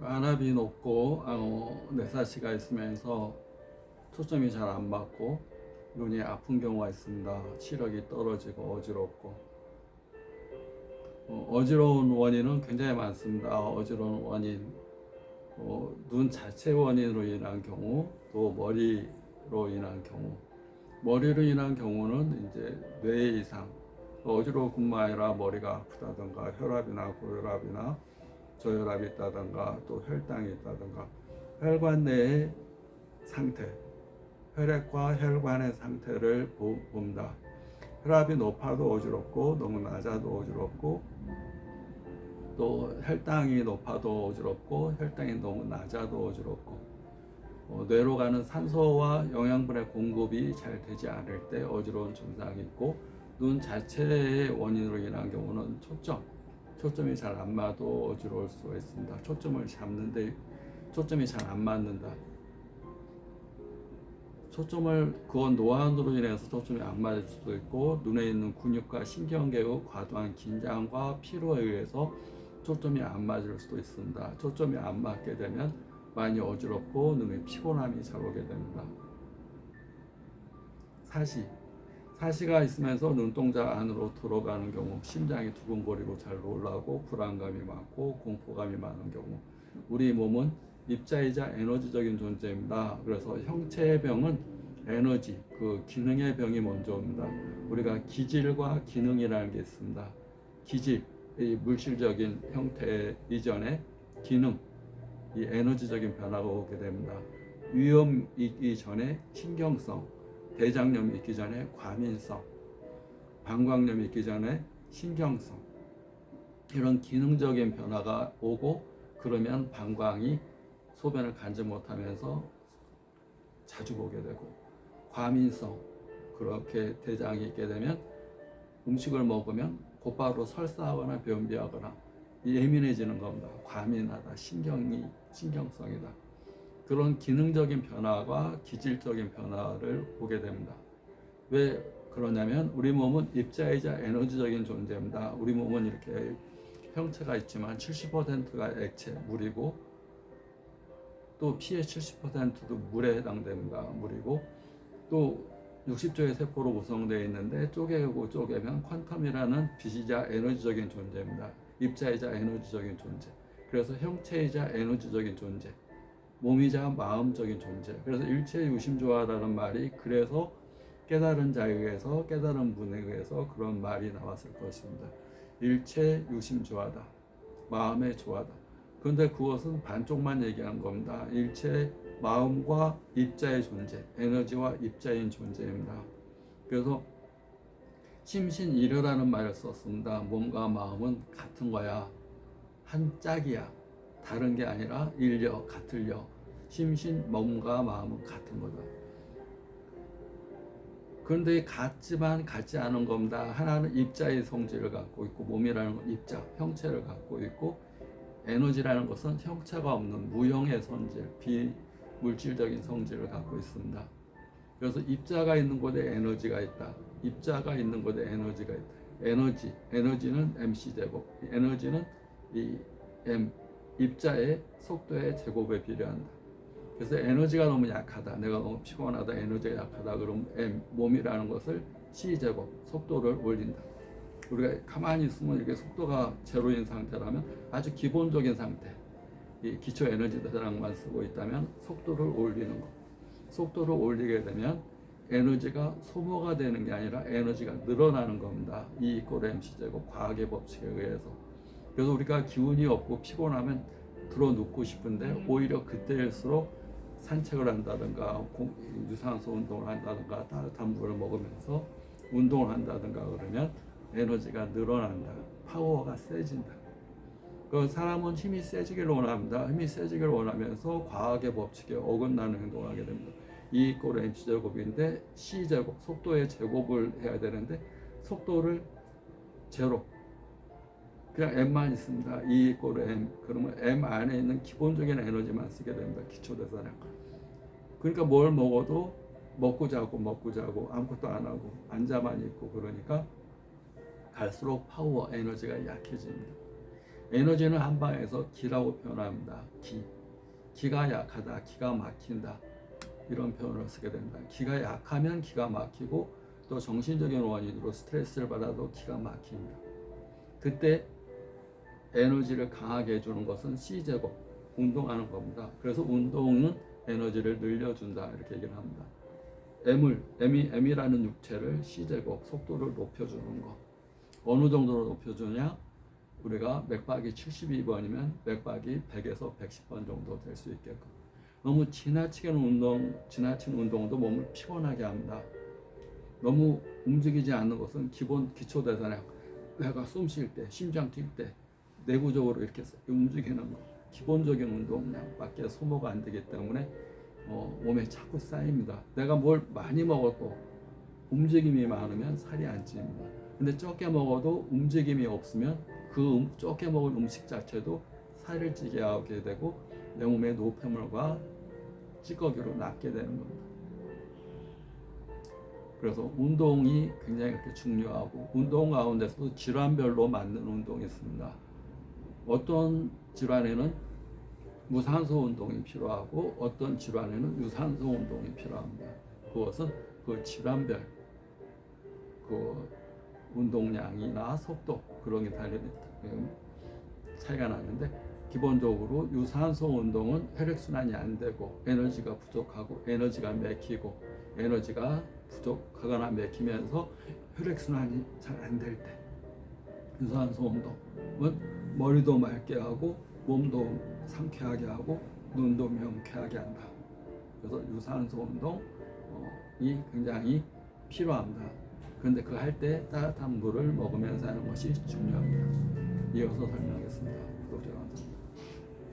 안압이 높고 뇌사시가 있으면서 초점이 잘 안 맞고 눈이 아픈 경우가 있습니다. 시력이 떨어지고 어지럽고 어지러운 원인은 굉장히 많습니다. 어지러운 원인, 눈 자체 원인으로 인한 경우, 또 머리로 인한 경우. 머리로 인한 경우는 이제 뇌 이상, 어지러울 뿐만 아니라 머리가 아프다든가 혈압이나 고혈압이나 저혈압이 있다든가 또 혈당이 있다든가 혈관 내의 상태, 혈액과 혈관의 상태를 봅니다. 혈압이 높아도 어지럽고 너무 낮아도 어지럽고 또 혈당이 높아도 어지럽고 혈당이 너무 낮아도 어지럽고 뇌로 가는 산소와 영양분의 공급이 잘 되지 않을 때 어지러운 증상이 있고 눈 자체의 원인으로 인한 경우는 초점이 잘 안 맞아도 어지러울 수가 있습니다. 초점을 잡는데 초점이 잘 안 맞는다. 그건 노안으로 인해서 초점이 안 맞을 수도 있고 눈에 있는 근육과 신경계의 과도한 긴장과 피로에 의해서 초점이 안 맞을 수도 있습니다. 초점이 안 맞게 되면 많이 어지럽고 눈에 피곤함이 잘 오게 됩니다. 사시가 있으면서 눈동자 안으로 들어가는 경우, 심장이 두근거리고 잘 놀라고 불안감이 많고 공포감이 많은 경우, 우리 몸은 입자이자 에너지적인 존재입니다. 그래서 형체의 병은 에너지, 기능의 병이 먼저 옵니다. 우리가 기질과 기능이라는 게 있습니다. 기질, 이 물질적인 형태 이전에 기능, 이 에너지적인 변화가 오게 됩니다. 위염이 있기 전에 신경성, 대장염이 있기 전에 과민성, 방광염이 있기 전에 신경성, 이런 기능적인 변화가 오고 그러면 방광이 소변을 간지 못하면서 자주 보게 되고, 과민성, 그렇게 대장이 있게 되면 음식을 먹으면 곧바로 설사하거나 변비하거나 예민해지는 겁니다. 과민하다, 신경성이다. 그런 기능적인 변화와 기질적인 변화를 보게 됩니다. 왜 그러냐면 우리 몸은 입자이자 에너지적인 존재입니다. 우리 몸은 이렇게 형체가 있지만 70%가 액체, 물이고 또 피의 70%도 물에 해당됩니다. 물이고 또 60조의 세포로 구성되어 있는데 쪼개고 쪼개면 퀀텀이라는 빛이자 에너지적인 존재입니다. 입자이자 에너지적인 존재. 그래서 형체이자 에너지적인 존재. 몸이자 마음적인 존재. 그래서 일체 유심조화라는 말이 그래서 깨달은 자에 의해서 깨달은 분에 의해서 그런 말이 나왔을 것입니다. 일체 유심조화다. 마음의 조화다. 그런데 그것은 반쪽만 얘기한 겁니다. 일체 마음과 입자의 존재, 에너지와 입자인 존재입니다. 그래서 심신일여라는 말을 썼습니다. 몸과 마음은 같은 거야. 한 짝이야. 다른 게 아니라 일여, 같을 여. 심신, 몸과 마음은 같은 거다. 그런데 같지만 같지 않은 겁니다. 하나는 입자의 성질을 갖고 있고, 몸이라는 건 입자, 형체를 갖고 있고, 에너지라는 것은 형체가 없는 무형의 성질, 비물질적인 성질을 갖고 있습니다. 그래서 입자가 있는 곳에 에너지가 있다. 입자가 있는 곳에 에너지가 있다. 에너지는 mc제곱. 에너지는 이 m, 입자의 속도의 제곱에 비례한다. 그래서 에너지가 너무 약하다. 내가 너무 피곤하다. 에너지가 약하다. 그럼 m, 몸이라는 것을 c제곱, 속도를 올린다. 우리가 가만히 있으면 이렇게 속도가 제로인 상태라면 아주 기본적인 상태, 이 기초 에너지 대장만 쓰고 있다면 속도를 올리는 것. 속도를 올리게 되면 에너지가 소모가 되는 게 아니라 에너지가 늘어나는 겁니다. E = mc 제곱, 과학의 법칙에 의해서. 그래서 우리가 기운이 없고 피곤하면 들어 눕고 싶은데 오히려 그때일수록 산책을 한다든가 유산소 운동을 한다든가 따뜻한 물을 먹으면서 운동을 한다든가 그러면 에너지가 늘어난다. 파워가 세진다. 그 사람은 힘이 세지기를 원합니다. 힘이 세지기를 원하면서 과학의 법칙에 어긋나는 행동을 하게 됩니다. E = mc제곱인데 c제곱, 속도의 제곱을 해야 되는데 속도를 제로, 그냥 m만 있습니다. E = m. 그러면 m 안에 있는 기본적인 에너지만 쓰게 됩니다. 기초대사량. 그러니까 뭘 먹어도 먹고 자고 아무것도 안 하고 앉아만 있고, 그러니까 갈수록 파워, 에너지가 약해집니다. 에너지는 한방에서 기라고 표현합니다. 기가 약하다, 기가 막힌다, 이런 표현을 쓰게 됩니다. 기가 약하면 기가 막히고 또 정신적인 원인으로 스트레스를 받아도 기가 막힙니다. 그때 에너지를 강하게 해주는 것은 C제곱, 운동하는 겁니다. 그래서 운동은 에너지를 늘려준다, 이렇게 얘기를 합니다. M이라는 육체를 C제곱, 속도를 높여주는 것. 어느 정도로 높여주냐? 우리가 맥박이 72번이면 맥박이 100에서 110번 정도 될 수 있게끔. 너무 지나친 운동도 몸을 피곤하게 합니다. 너무 움직이지 않는 것은 기본 기초대사량, 내가 숨 쉴 때, 심장 뛸 때 내부적으로 이렇게 움직이는 거, 기본적인 운동량밖에 소모가 안 되기 때문에 몸에 자꾸 쌓입니다. 내가 뭘 많이 먹어도 움직임이 많으면 살이 안 찝니다. 근데 적게 먹어도 움직임이 없으면 그 적게 먹은 음식 자체도 살을 찌게 하게 되고 내 몸의 노폐물과 찌꺼기로 남게 되는 겁니다. 그래서 운동이 굉장히 그렇게 중요하고, 운동 가운데서도 질환별로 맞는 운동이 있습니다. 어떤 질환에는 무산소 운동이 필요하고 어떤 질환에는 유산소 운동이 필요합니다. 그것은 그 질환별 그 운동량이나 속도, 그런 게 차이가 나는데, 기본적으로 유산소 운동은 혈액순환이 안 되고 에너지가 부족하고 에너지가 맥히고, 에너지가 부족하거나 맥히면서 혈액순환이 잘 안 될 때, 유산소 운동은 머리도 맑게 하고 몸도 상쾌하게 하고 눈도 명쾌하게 한다. 그래서 유산소 운동이 굉장히 필요합니다. 그런데 그 할 때 따뜻한 물을 먹으면서 하는 것이 중요합니다. 이어서 설명하겠습니다. 구독자 감사합니다.